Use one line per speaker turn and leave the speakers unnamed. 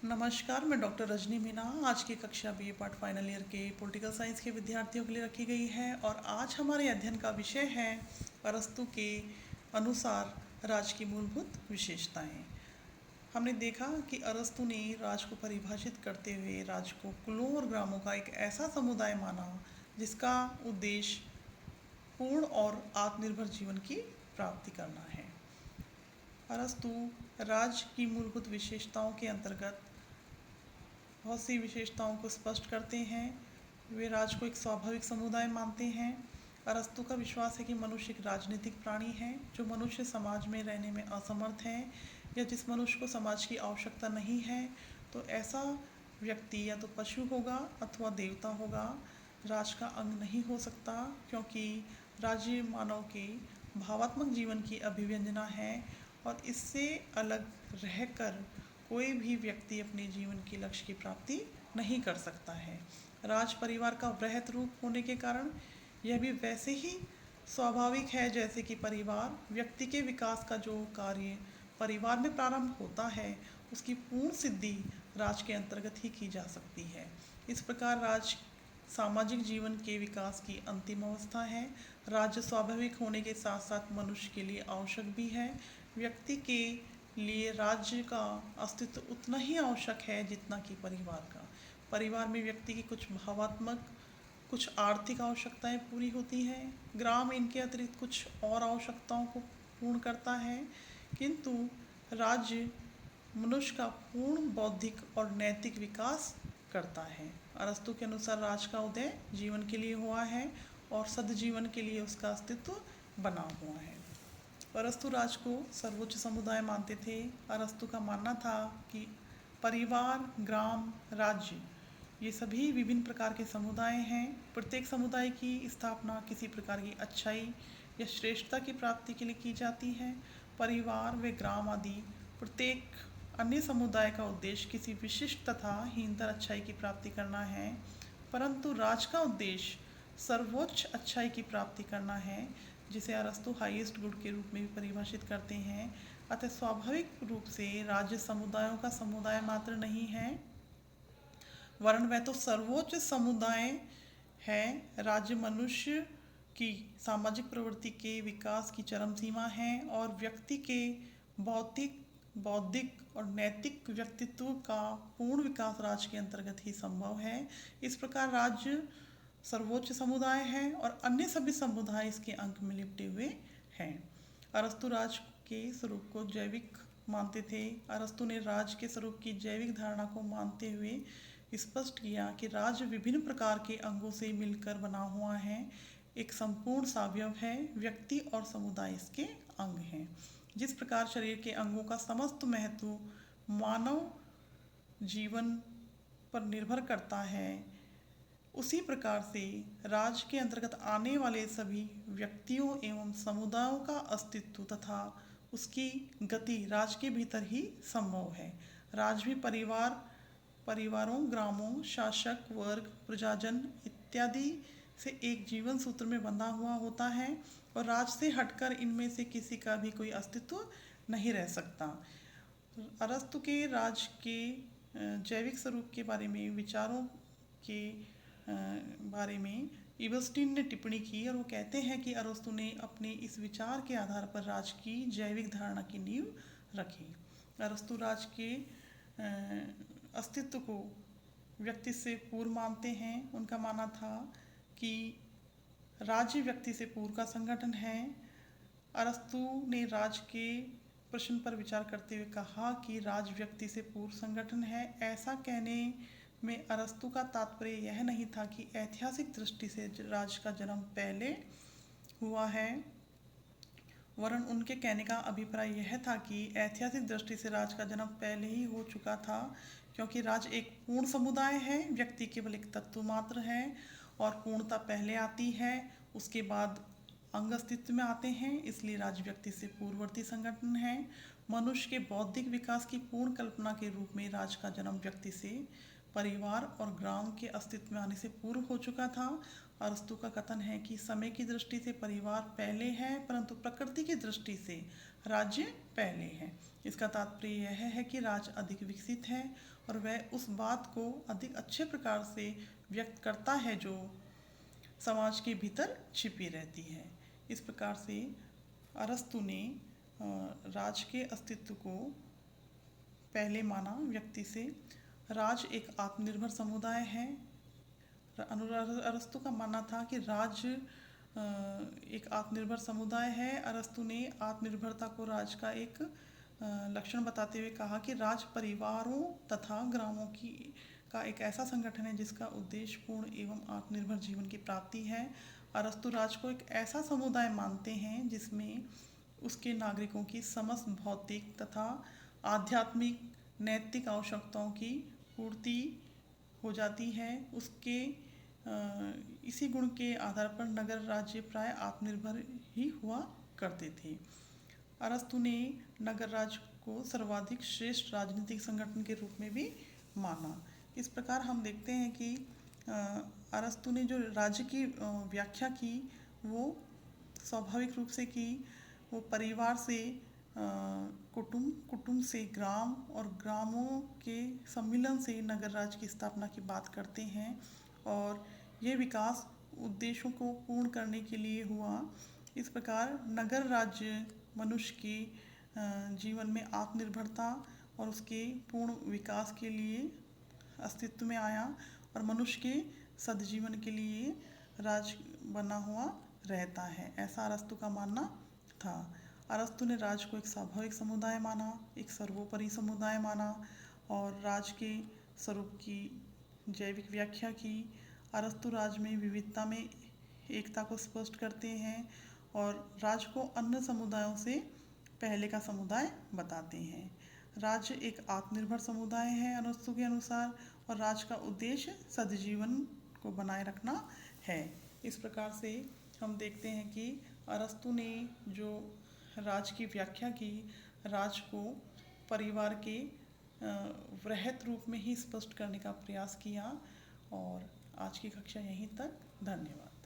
नमस्कार, मैं डॉक्टर रजनी मीना। आज की कक्षा बीए पार्ट फाइनल ईयर के पॉलिटिकल साइंस के विद्यार्थियों के लिए रखी गई है और आज हमारे अध्ययन का विषय है अरस्तू के अनुसार राज की मूलभूत विशेषताएं। हमने देखा कि अरस्तू ने राज को परिभाषित करते हुए राज को कुलों और ग्रामों का एक ऐसा समुदाय माना जिसका उद्देश्य पूर्ण और आत्मनिर्भर जीवन की प्राप्ति करना है। अरस्तु राज की मूलभूत विशेषताओं के अंतर्गत बहुत सी विशेषताओं को स्पष्ट करते हैं। वे राज को एक स्वाभाविक समुदाय मानते हैं। अरस्तु का विश्वास है कि मनुष्य एक राजनीतिक प्राणी है। जो मनुष्य समाज में रहने में असमर्थ है या जिस मनुष्य को समाज की आवश्यकता नहीं है, तो ऐसा व्यक्ति या तो पशु होगा अथवा देवता होगा। राज का अंग नहीं हो सकता, क्योंकि राज्य मानव के भावात्मक जीवन की अभिव्यंजना है और इससे अलग रहकर कोई भी व्यक्ति अपने जीवन के लक्ष्य की प्राप्ति नहीं कर सकता है। राज परिवार का वृहत रूप होने के कारण यह भी वैसे ही स्वाभाविक है जैसे कि परिवार व्यक्ति के विकास का जो कार्य परिवार में प्रारंभ होता है, उसकी पूर्ण सिद्धि राज के अंतर्गत ही की जा सकती है। इस प्रकार राज सामाजिक जीवन के विकास की अंतिम अवस्था है। राज्य स्वाभाविक होने के साथ साथ मनुष्य के लिए आवश्यक भी है। व्यक्ति के लिए राज्य का अस्तित्व उतना ही आवश्यक है जितना कि परिवार का। परिवार में व्यक्ति की कुछ भावात्मक, कुछ आर्थिक आवश्यकताएं पूरी होती हैं। ग्राम इनके अतिरिक्त कुछ और आवश्यकताओं को पूर्ण करता है, किंतु राज्य मनुष्य का पूर्ण बौद्धिक और नैतिक विकास करता है। अरस्तु के अनुसार राज का उदय जीवन के लिए हुआ है और सद्जीवन के लिए उसका अस्तित्व बना हुआ है। अरस्तु राज को सर्वोच्च समुदाय मानते थे। अरस्तु का मानना था कि परिवार, ग्राम, राज्य ये सभी विभिन्न प्रकार के समुदाय हैं। प्रत्येक समुदाय की स्थापना किसी प्रकार की अच्छाई या श्रेष्ठता की प्राप्ति के लिए की जाती है। परिवार व ग्राम आदि प्रत्येक अन्य समुदाय का उद्देश्य किसी विशिष्ट तथा हीनतर अच्छाई की प्राप्ति करना है, परंतु राज का उद्देश्य सर्वोच्च अच्छाई की प्राप्ति करना है, जिसे अरस्तु हाईएस्ट गुड के रूप में भी परिभाषित करते हैं। अतः स्वाभाविक रूप से राज्य समुदायों का समुदाय मात्र नहीं है, वरन वह तो सर्वोच्च समुदाय है। राज्य मनुष्य की सामाजिक प्रवृत्ति के विकास की चरम सीमा है और व्यक्ति के भौतिक, बौद्धिक और नैतिक व्यक्तित्व का पूर्ण विकास राज्य के अंतर्गत ही संभव है। इस प्रकार राज्य सर्वोच्च समुदाय है और अन्य सभी समुदाय इसके अंक में लिपटे हुए हैं। अरस्तु राज के स्वरूप को जैविक मानते थे। अरस्तु ने राज के स्वरूप की जैविक धारणा को मानते हुए स्पष्ट किया कि राज्य विभिन्न प्रकार के अंगों से मिलकर बना हुआ है, एक संपूर्ण सावयव है। व्यक्ति और समुदाय इसके अंग हैं। जिस प्रकार शरीर के अंगों का समस्त महत्व मानव जीवन पर निर्भर करता है, उसी प्रकार से राज के अंतर्गत आने वाले सभी व्यक्तियों एवं समुदायों का अस्तित्व तथा उसकी गति राज के भीतर ही संभव है। राज भी परिवारों, ग्रामों, शासक वर्ग, प्रजाजन इत्यादि से एक जीवन सूत्र में बंधा हुआ होता है और राज से हटकर इनमें से किसी का भी कोई अस्तित्व नहीं रह सकता। अरस्तु के राज के जैविक स्वरूप के बारे में विचारों के बारे में इबस्टीन ने टिप्पणी की और वो कहते हैं कि अरस्तु ने अपने इस विचार के आधार पर राज की जैविक धारणा की नींव रखी। अरस्तु राज के अस्तित्व को व्यक्ति से पूर्व मानते हैं। उनका मानना था कि राज्य व्यक्ति से पूर्व का संगठन है। अरस्तु ने राज के प्रश्न पर विचार करते हुए कहा कि राज व्यक्ति से पूर्व संगठन है। ऐसा कहने में अरस्तु का तात्पर्य यह नहीं था कि ऐतिहासिक दृष्टि से राज का जन्म पहले हुआ है, वरन उनके कहने का अभिप्राय यह था कि ऐतिहासिक दृष्टि से राज का जन्म पहले ही हो चुका था, क्योंकि राज एक पूर्ण समुदाय है। व्यक्ति केवल एक तत्व मात्र है और पूर्णता पहले आती है, उसके बाद अंग अस्तित्व में आते हैं, इसलिए राज व्यक्ति से पूर्ववर्ती संगठन है। मनुष्य के बौद्धिक विकास की पूर्ण कल्पना के रूप में राज का जन्म व्यक्ति से परिवार और ग्राम के अस्तित्व में आने से पूर्व हो चुका था। अरस्तु का कथन है कि समय की दृष्टि से परिवार पहले है, परंतु प्रकृति की दृष्टि से राज्य पहले है। इसका तात्पर्य यह है कि राज अधिक विकसित है और वह उस बात को अधिक अच्छे प्रकार से व्यक्त करता है जो समाज के भीतर छिपी रहती है। इस प्रकार से अरस्तु ने राज के अस्तित्व को पहले माना व्यक्ति से। राज एक आत्मनिर्भर समुदाय है। अरस्तु का मानना था कि राज एक आत्मनिर्भर समुदाय है। अरस्तु ने आत्मनिर्भरता को राज का एक लक्षण बताते हुए कहा कि राज परिवारों तथा ग्रामों की का एक ऐसा संगठन है जिसका उद्देश्य पूर्ण एवं आत्मनिर्भर जीवन की प्राप्ति है। अरस्तु राज को एक ऐसा समुदाय मानते हैं जिसमें उसके नागरिकों की समस्त भौतिक तथा आध्यात्मिक नैतिक आवश्यकताओं की पूर्ति हो जाती है। उसके इसी गुण के आधार पर नगर राज्य प्राय आत्मनिर्भर ही हुआ करते थे। अरस्तु ने नगर राज्य को सर्वाधिक श्रेष्ठ राजनीतिक संगठन के रूप में भी माना। इस प्रकार हम देखते हैं कि अरस्तु ने जो राज्य की व्याख्या की वो स्वाभाविक रूप से की। वो परिवार से कुटुंब, कुटुंब से ग्राम और ग्रामों के सम्मिलन से नगर राज्य की स्थापना की बात करते हैं और ये विकास उद्देश्यों को पूर्ण करने के लिए हुआ। इस प्रकार नगर राज्य मनुष्य के जीवन में आत्मनिर्भरता और उसके पूर्ण विकास के लिए अस्तित्व में आया और मनुष्य के सद्जीवन के लिए राज्य बना हुआ रहता है, ऐसा अरस्तु का मानना था। अरस्तु ने राज्य को एक स्वाभाविक समुदाय माना, एक सर्वोपरि समुदाय माना और राज्य के स्वरूप की जैविक व्याख्या की। अरस्तु राज्य में विविधता में एकता को स्पष्ट करते हैं और राज्य को अन्य समुदायों से पहले का समुदाय बताते हैं। राज्य एक आत्मनिर्भर समुदाय है अरस्तु के अनुसार और राज्य का उद्देश्य सद्जीवन को बनाए रखना है। इस प्रकार से हम देखते हैं कि अरस्तु ने जो राज्य की व्याख्या की, राज्य को परिवार के वृहत रूप में ही स्पष्ट करने का प्रयास किया। और आज की कक्षा यहीं तक। धन्यवाद।